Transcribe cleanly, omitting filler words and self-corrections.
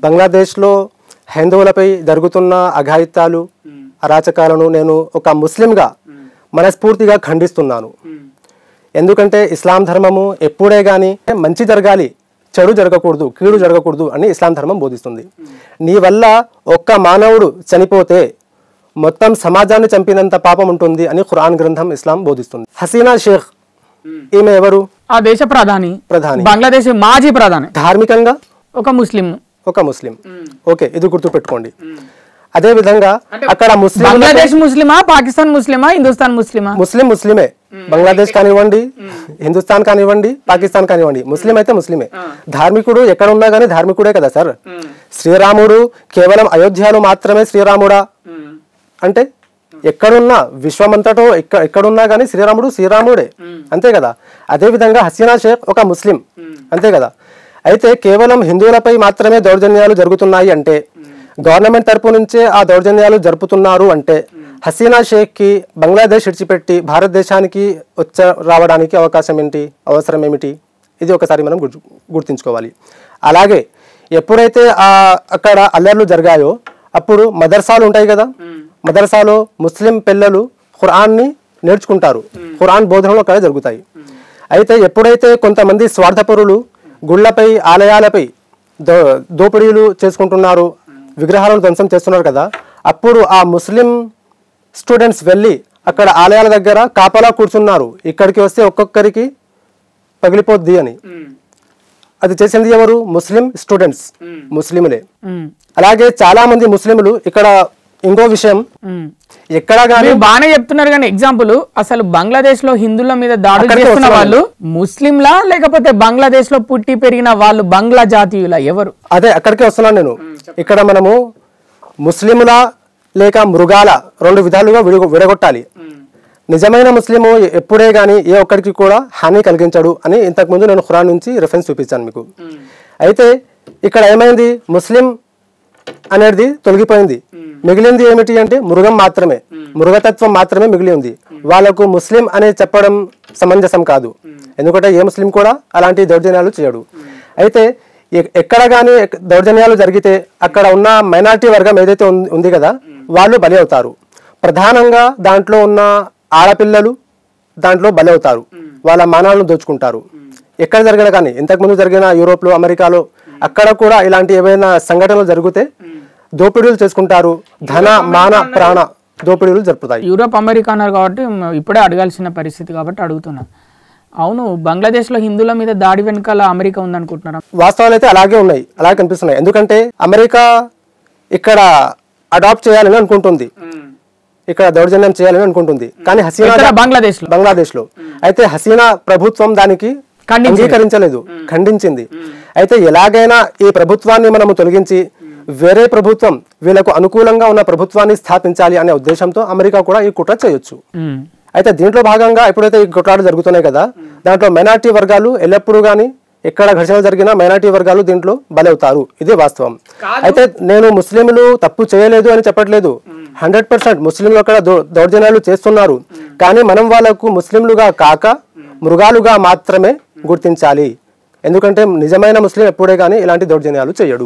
బంగ్లాదేశ్లో హిందువులపై జరుగుతున్న అఘాయిత్యాలు అరాచకాలను నేను ఒక ముస్లింగా మనస్ఫూర్తిగా ఖండిస్తున్నాను. ఎందుకంటే ఇస్లాం ధర్మము ఎప్పుడే కానీ మంచి జరగాలి, చెడు జరగకూడదు, కీడు జరగకూడదు అని ఇస్లాం ధర్మం బోధిస్తుంది. నీ వల్ల ఒక్క మానవుడు చనిపోతే మొత్తం సమాజాన్ని చంపినంత పాపం ఉంటుంది అని ఖురాన్ గ్రంథం ఇస్లాం బోధిస్తుంది. హసీనా షేక్ ఈమె ఎవరు? ఆ దేశ ప్రధాని, బంగ్లాదేశ్ మాజీ ప్రధాని, ధార్మికంగా ఒక ముస్లిం. ఓకే, ఇది గుర్తు పెట్టుకోండి. అదే విధంగా అక్కడ బంగ్లాదేశ్ ముస్లిమా, పాకిస్తాన్ ముస్లిమా, హిందుస్థాన్ ముస్లిమా? ముస్లిమే. బంగ్లాదేశ్ కానివ్వండి, హిందుస్థాన్ కానివ్వండి, పాకిస్తాన్ కానివ్వండి, ముస్లిం అయితే ముస్లిమే. ధార్మికుడు ఎక్కడ ఉన్నా గానీ ధార్మికుడే కదా సార్. శ్రీరాముడు కేవలం అయోధ్యలో మాత్రమే శ్రీరాముడా అంటే ఎక్కడున్నా విశ్వమంతటో ఎక్కడున్నా గానీ శ్రీరాముడే, అంతే కదా. అదే విధంగా హసీనా షేక్ ఒక ముస్లిం, అంతే కదా. అయితే కేవలం హిందువులపై మాత్రమే దౌర్జన్యాలు జరుగుతున్నాయి అంటే, గవర్నమెంట్ తరపు నుంచే ఆ దౌర్జన్యాలు జరుపుతున్నారు అంటే, హసీనా షేక్ కి బంగ్లాదేశ్ విడిచిపెట్టి భారతదేశానికి రావడానికి అవసరం ఏమిటి? ఇది ఒకసారి మనం గుర్తుంచుకోవాలి. అలాగే ఎప్పుడైతే అక్కడ అల్లర్లు జరిగాయో అప్పుడు మదర్సాలు ఉంటాయి కదా, మదర్సాలో ముస్లిం పిల్లలు ఖురాన్ని నేర్చుకుంటారు, ఖురాన్ బోధనలు అక్కడ జరుగుతాయి. అయితే ఎప్పుడైతే కొంతమంది స్వార్థపరులు గుళ్లపై ఆలయాలపై దోపిడీలు చేసుకుంటున్నారు, విగ్రహాలను ధ్వంసం చేస్తున్నారు కదా, అప్పుడు ఆ ముస్లిం స్టూడెంట్స్ వెళ్ళి అక్కడ ఆలయాల దగ్గర కాపలా కూర్చున్నారు, ఇక్కడికి వస్తే ఒక్కొక్కరికి పగిలిపోద్ది అని. అది చేసింది ఎవరు? ముస్లిం స్టూడెంట్స్, ముస్లింలే. అలాగే చాలా మంది ముస్లింలు ఇక్కడ ఇంకో విషయం ఎక్కడ గానీ బాగానే చెప్తున్నారు కానీ ఎగ్జాంపుల్ అసలు బంగ్లాదేశ్ లో హిందువుల మీద దాడులు చేస్తున్న వాళ్ళు ముస్లింలా లేకపోతే బంగ్లాదేశ్ లో పుట్టి పెరిగిన వాళ్ళు బంగ్లా జాతీయులా ఎవరు? అదే అక్కడికే వస్తున్నాను నేను. ఇక్కడ మనము ముస్లింల లేక మృగాల రెండు విధాలుగా విడగొట్టాలి. నిజమైన ముస్లిము ఎప్పుడే గానీ ఏ ఒక్కడికి కూడా హాని కలిగించడు అని ఇంతకుముందు నేను ఖురాన్ నుంచి రెఫరెన్స్ చూపించాను మీకు. అయితే ఇక్కడ ఏమైంది? ముస్లిం అనేది తొలగిపోయింది, మిగిలింది ఏమిటి అంటే మృగం మాత్రమే, మృగతత్వం మాత్రమే మిగిలి ఉంది. వాళ్ళకు ముస్లిం అని చెప్పడం సమంజసం కాదు, ఎందుకంటే ఏ ముస్లిం కూడా అలాంటి దౌర్జన్యాలు చేయడు. అయితే ఎక్కడ కానీ దౌర్జన్యాలు జరిగితే అక్కడ ఉన్న మైనారిటీ వర్గం ఏదైతే ఉంది కదా, వాళ్ళు బలి అవుతారు. ప్రధానంగా దాంట్లో ఉన్న ఆడపిల్లలు దాంట్లో బలి అవుతారు, వాళ్ళ మానాలను దోచుకుంటారు. ఎక్కడ జరిగినా కానీ, ఇంతకుముందు జరిగిన యూరోప్లో, అమెరికాలో అక్కడ కూడా ఇలాంటి ఏవైనా సంఘటనలు జరిగితే దోపిడీలు చేసుకుంటారు, ధన మాన ప్రాణ దోపిడీలు జరుపుతాయి. యూరోప్ అమెరికా అన్నారు కాబట్టి ఇప్పుడే అడగాల్సిన పరిస్థితి కాబట్టి అడుగుతున్నా. అవును, బంగ్లాదేశ్ లో హిందువుల మీద దాడి వెనకాల అమెరికా ఉందనుకుంటున్నారా? వాస్తవాలు అయితే అలాగే ఉన్నాయి, అలాగే కనిపిస్తున్నాయి. ఎందుకంటే అమెరికా ఇక్కడ అడాప్ట్ చేయాలని అనుకుంటుంది, ఇక్కడ దౌర్జన్యం చేయాలని అనుకుంటుంది. కానీ హసీనా బంగ్లాదేశ్ లో అయితే హసీనా ప్రభుత్వం దానికి అంగీకరించలేదు, ఖండించింది. అయితే ఎలాగైనా ఈ ప్రభుత్వాన్ని మనము తొలగించి వేరే ప్రభుత్వం, వీళ్ళకు అనుకూలంగా ఉన్న ప్రభుత్వాన్ని స్థాపించాలి అనే ఉద్దేశంతో అమెరికా కూడా ఈ కుట్ర చేయొచ్చు. అయితే దీంట్లో భాగంగా ఎప్పుడైతే ఈ కుట్రాలు జరుగుతున్నాయి కదా, దాంట్లో మైనారిటీ వర్గాలు ఎల్లప్పుడూ గానీ ఎక్కడ ఘర్షణ జరిగినా మైనారిటీ వర్గాలు దీంట్లో బలవుతారు, ఇదే వాస్తవం. అయితే నేను ముస్లింలు తప్పు చేయలేదు అని చెప్పట్లేదు, 100% ముస్లింలు అక్కడ దౌర్జన్యాలు చేస్తున్నారు. కానీ మనం వాళ్ళకు ముస్లింలుగా కాక మృగాలుగా మాత్రమే గుర్తించాలి. ఎందుకంటే నిజమైన ముస్లిం ఎప్పుడే కానీ ఇలాంటి దౌర్జన్యాలు చేయడు.